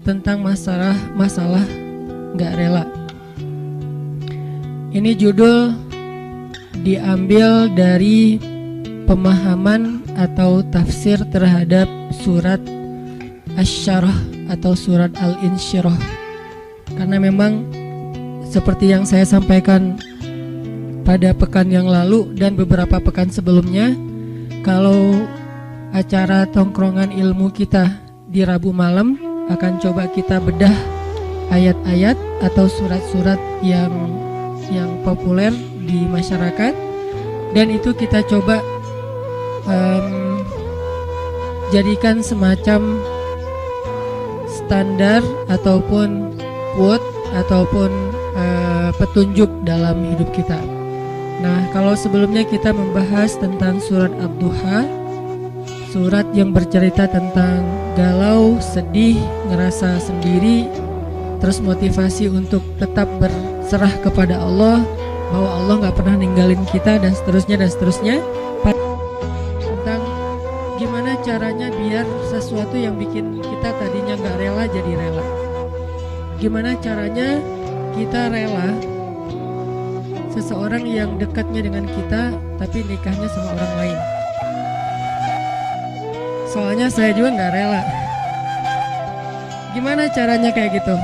tentang masalah nggak rela. Ini judul diambil dari pemahaman atau tafsir terhadap surat Asy-Syarah atau surat Al-Insyirah. Karena memang seperti yang saya sampaikan pada pekan yang lalu dan beberapa pekan sebelumnya, kalau acara tongkrongan ilmu kita di Rabu malam akan coba kita bedah ayat-ayat atau surat-surat yang populer di masyarakat, dan itu kita coba jadikan semacam standar ataupun quote ataupun petunjuk dalam hidup kita. Nah, kalau sebelumnya kita membahas tentang surat Ad-Duha, surat yang bercerita tentang galau, sedih, ngerasa sendiri, terus motivasi untuk tetap berserah kepada Allah, bahwa Allah gak pernah ninggalin kita, dan seterusnya. Tentang gimana caranya biar sesuatu yang bikin kita tadinya gak rela jadi rela. Gimana caranya kita rela seseorang yang dekatnya dengan kita tapi nikahnya sama orang lain. Soalnya saya juga gak rela. Gimana caranya kayak gitu?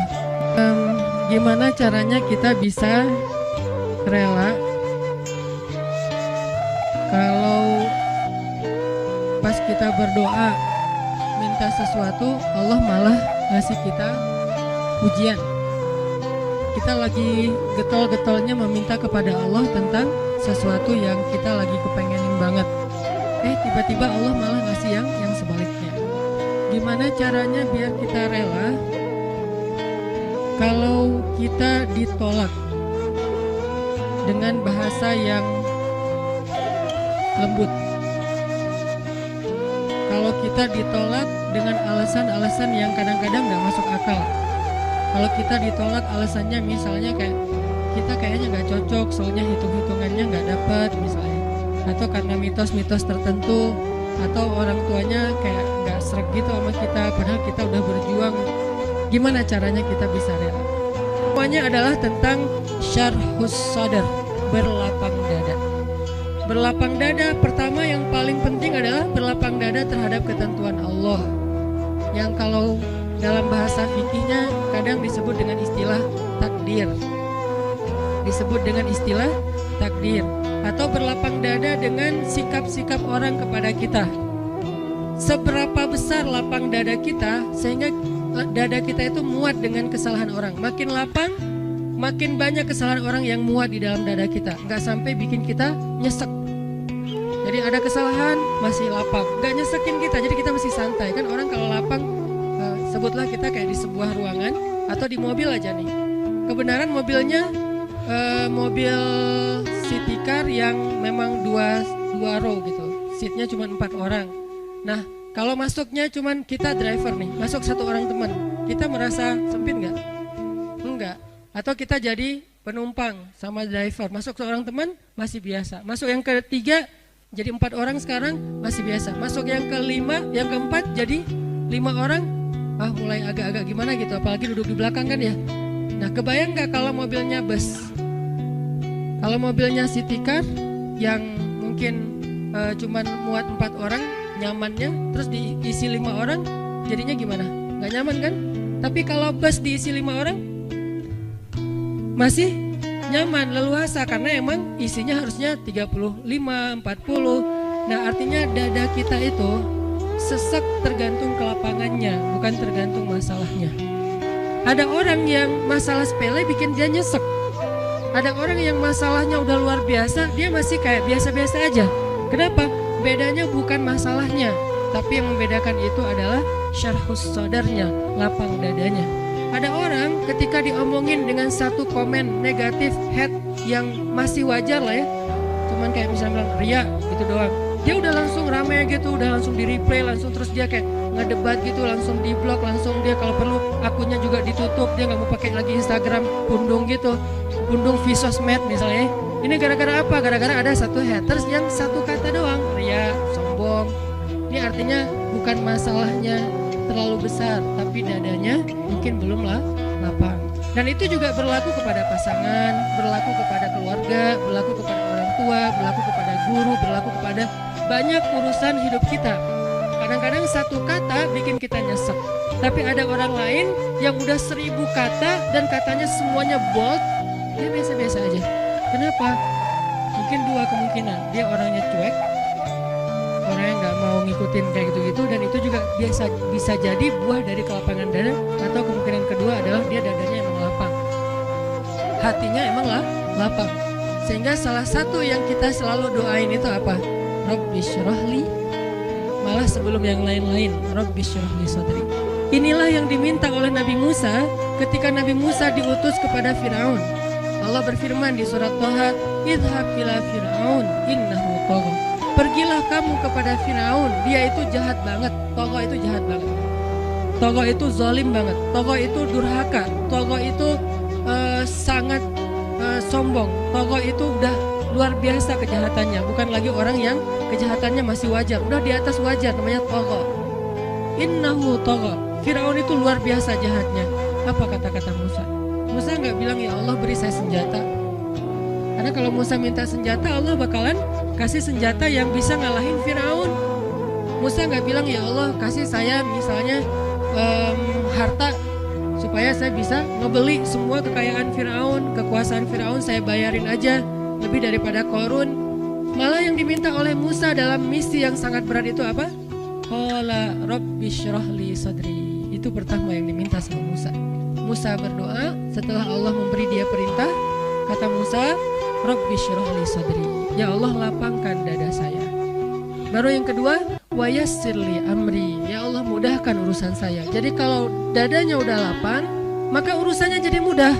Gimana caranya kita bisa rela kalau pas kita berdoa minta sesuatu, Allah malah ngasih kita ujian. Kita lagi getol-getolnya meminta kepada Allah tentang sesuatu yang kita lagi kepengenin banget, tiba-tiba Allah malah ngasih yang sebaliknya. Gimana caranya biar kita rela kalau kita ditolak dengan bahasa yang lembut? Kalau kita ditolak dengan alasan-alasan yang kadang-kadang gak masuk akal. Kalau kita ditolak alasannya misalnya kayak kita kayaknya gak cocok, soalnya hitung-hitungannya gak dapat misalnya, atau karena mitos-mitos tertentu, atau orang tuanya kayak gak sreg gitu sama kita padahal kita udah berjuang. Gimana caranya kita bisa rela? Semuanya adalah tentang syarhus sadar, berlapang dada. Berlapang dada pertama yang paling penting adalah berlapang dada terhadap ketentuan Allah, yang kalau dalam bahasa fikihnya kadang disebut dengan istilah takdir, atau berlapang dada dengan sikap-sikap orang kepada kita. Seberapa besar lapang dada kita sehingga dada kita itu muat dengan kesalahan orang. Makin lapang, makin banyak kesalahan orang yang muat di dalam dada kita, nggak sampai bikin kita nyesek. Jadi ada kesalahan masih lapang, nggak nyesekin kita, jadi kita masih santai. Kan orang kalau lapang, sebutlah kita kayak di sebuah ruangan atau di mobil aja nih. Kebenaran mobilnya mobil city car yang memang dua row gitu, seatnya cuma 4 orang. Nah, kalau masuknya cuman kita driver nih, masuk 1 orang teman, kita merasa sempit nggak? Enggak. Atau kita jadi penumpang sama driver, masuk 1 orang teman masih biasa. Masuk yang ketiga jadi 4 orang sekarang masih biasa. Masuk yang kelima, yang keempat jadi 5 orang, mulai agak-agak gimana gitu, apalagi duduk di belakang kan ya. Nah, kebayang nggak kalau mobilnya bus? Kalau mobilnya city car yang mungkin cuman muat 4 orang nyamannya, terus diisi 5 orang, jadinya gimana? Nggak nyaman kan? Tapi kalau bus diisi 5 orang masih nyaman, leluasa, karena emang isinya harusnya 35, 40. Nah, artinya dada kita itu sesek tergantung kelapangannya, bukan tergantung masalahnya. Ada orang yang masalah sepele bikin dia nyesek. Ada orang yang masalahnya udah luar biasa, dia masih kayak biasa-biasa aja. Kenapa? Bedanya bukan masalahnya, tapi yang membedakan itu adalah syarhus sadarnya, lapang dadanya. Ada orang ketika diomongin dengan satu komen negatif, hate yang masih wajar lah ya, cuman kayak misalnya bilang ria gitu doang, dia udah langsung rame gitu, udah langsung di replay, langsung terus dia kayak ngedebat gitu, langsung di blok, langsung dia kalau perlu akunnya juga ditutup, dia nggak mau pakai lagi Instagram, pundung gitu, pundung Visosmed misalnya. Ini gara-gara apa? Gara-gara ada satu haters yang satu kata doang, ria, sombong. Ini artinya bukan masalahnya terlalu besar, tapi dadanya mungkin belum lapang. Dan itu juga berlaku kepada pasangan, berlaku kepada keluarga, berlaku kepada orang tua, berlaku kepada guru, berlaku kepada banyak urusan hidup kita. Kadang-kadang satu kata bikin kita nyesek, tapi ada orang lain yang udah 1000 kata dan katanya semuanya bold, dia biasa-biasa aja. Kenapa? Mungkin 2 kemungkinan, dia orangnya cuek, orangnya nggak mau ngikutin kayak gitu-gitu, dan itu juga bisa jadi buah dari kelapangan dada. Atau kemungkinan kedua adalah dia dadanya emang lapang, hatinya emang lapang. Sehingga salah satu yang kita selalu doain itu apa? Rabbi syrahli, malah sebelum yang lain-lain, Rabbi syrahli sadri. Inilah yang diminta oleh Nabi Musa ketika Nabi Musa diutus kepada Firaun. Allah berfirman di surat Thaha, idhab ila Firaun innahu tagha. Pergilah kamu kepada Firaun, dia itu jahat banget. Tagha itu jahat banget. Tagha itu zalim banget. Tagha itu durhaka. Tagha itu sangat sombong. Tagha itu udah luar biasa kejahatannya. Bukan lagi orang yang kejahatannya masih wajar, udah di atas wajar, namanya tagha. Innahu tagha. Firaun itu luar biasa jahatnya. Apa kata-kata Musa? Musa nggak bilang ya Allah beri saya senjata. Karena kalau Musa minta senjata, Allah bakalan kasih senjata yang bisa ngalahin Firaun. Musa nggak bilang ya Allah kasih saya misalnya harta supaya saya bisa ngebeli semua kekayaan Firaun, kekuasaan Firaun saya bayarin aja lebih daripada Qarun. Malah yang diminta oleh Musa dalam misi yang sangat berat itu apa? Qala rabbi syrahli sadri. Itu pertama yang diminta sama Musa. Musa berdoa setelah Allah memberi dia perintah. Kata Musa, rabbi syrahli sadri. Ya Allah lapangkan dada saya. Baru yang kedua, wa yassirli amri. Ya Allah mudahkan urusan saya. Jadi kalau dadanya udah lapang, maka urusannya jadi mudah.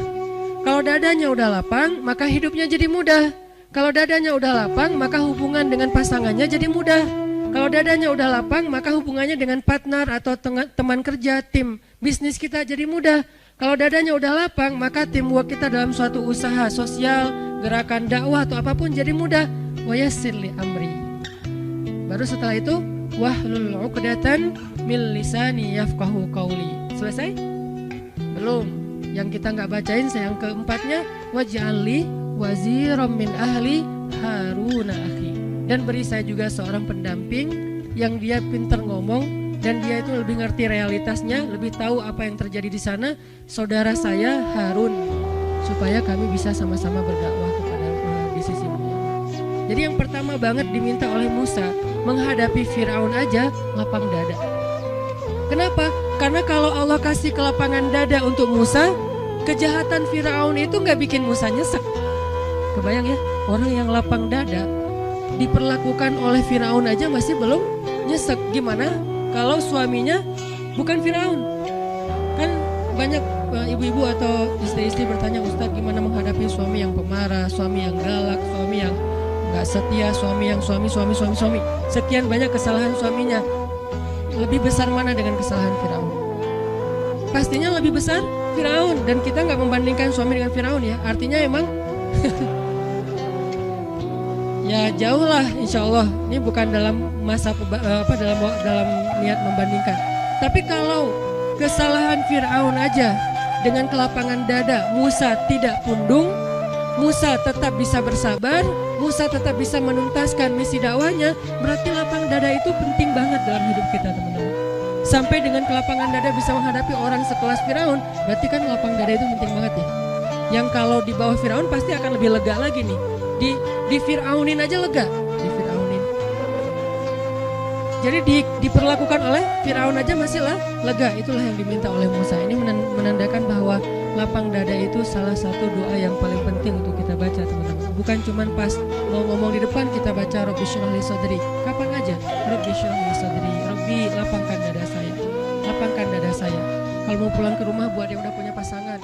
Kalau dadanya udah lapang, maka hidupnya jadi mudah. Kalau dadanya udah lapang, maka hubungan dengan pasangannya jadi mudah. Kalau dadanya udah lapang, maka hubungannya dengan partner atau teman kerja, tim bisnis kita jadi mudah. Kalau dadanya udah lapang, maka teamwork kita dalam suatu usaha sosial, gerakan dakwah atau apapun jadi mudah. Wa yassirli amri. Baru setelah itu, wahlul 'uqdatan min lisani yafqahu qawli. Selesai? Belum. Yang kita nggak bacain yang keempatnya, waj'alli waziram min ahli Haruna akhi. Dan beri saya juga seorang pendamping yang dia pintar ngomong dan dia itu lebih ngerti realitasnya, lebih tahu apa yang terjadi di sana, saudara saya Harun, supaya kami bisa sama-sama berdakwah kepada di sisimu. Jadi yang pertama banget diminta oleh Musa menghadapi Firaun aja lapang dada. Kenapa? Karena kalau Allah kasih kelapangan dada untuk Musa, kejahatan Firaun itu nggak bikin Musa nyesek. Kebayang ya, orang yang lapang dada diperlakukan oleh Firaun aja masih belum nyesek. Gimana kalau suaminya bukan Firaun? Kan banyak ibu-ibu atau istri-istri bertanya, Ustadz gimana menghadapi suami yang pemarah, suami yang galak, suami yang nggak setia, suami yang suami. Sekian banyak kesalahan suaminya. Lebih besar mana dengan kesalahan Firaun? Pastinya lebih besar Firaun. Dan kita nggak membandingkan suami dengan Firaun ya. Artinya emang ya jauh lah insya Allah. Ini bukan dalam masa dalam niat membandingkan. Tapi kalau kesalahan Firaun aja dengan kelapangan dada Musa tidak pundung, Musa tetap bisa bersabar, Musa tetap bisa menuntaskan misi dakwahnya, berarti lapang dada itu penting banget dalam hidup kita teman-teman. Sampai dengan kelapangan dada bisa menghadapi orang sekelas Firaun, berarti kan lapang dada itu penting banget ya. Yang kalau di bawah Firaun pasti akan lebih lega lagi nih. Di Firaunin aja lega, di Firaunin. Jadi diperlakukan oleh Firaun aja masih lega. Itulah yang diminta oleh Musa. Ini menandakan bahwa lapang dada itu salah satu doa yang paling penting untuk kita baca teman-teman. Bukan cuma pas mau ngomong di depan kita baca Rabbi syrahli sadri. Kapan aja Rabbi syrahli sadri, Rabbi lapangkan dada saya, lapangkan dada saya. Kalau mau pulang ke rumah buat yang udah punya pasangan,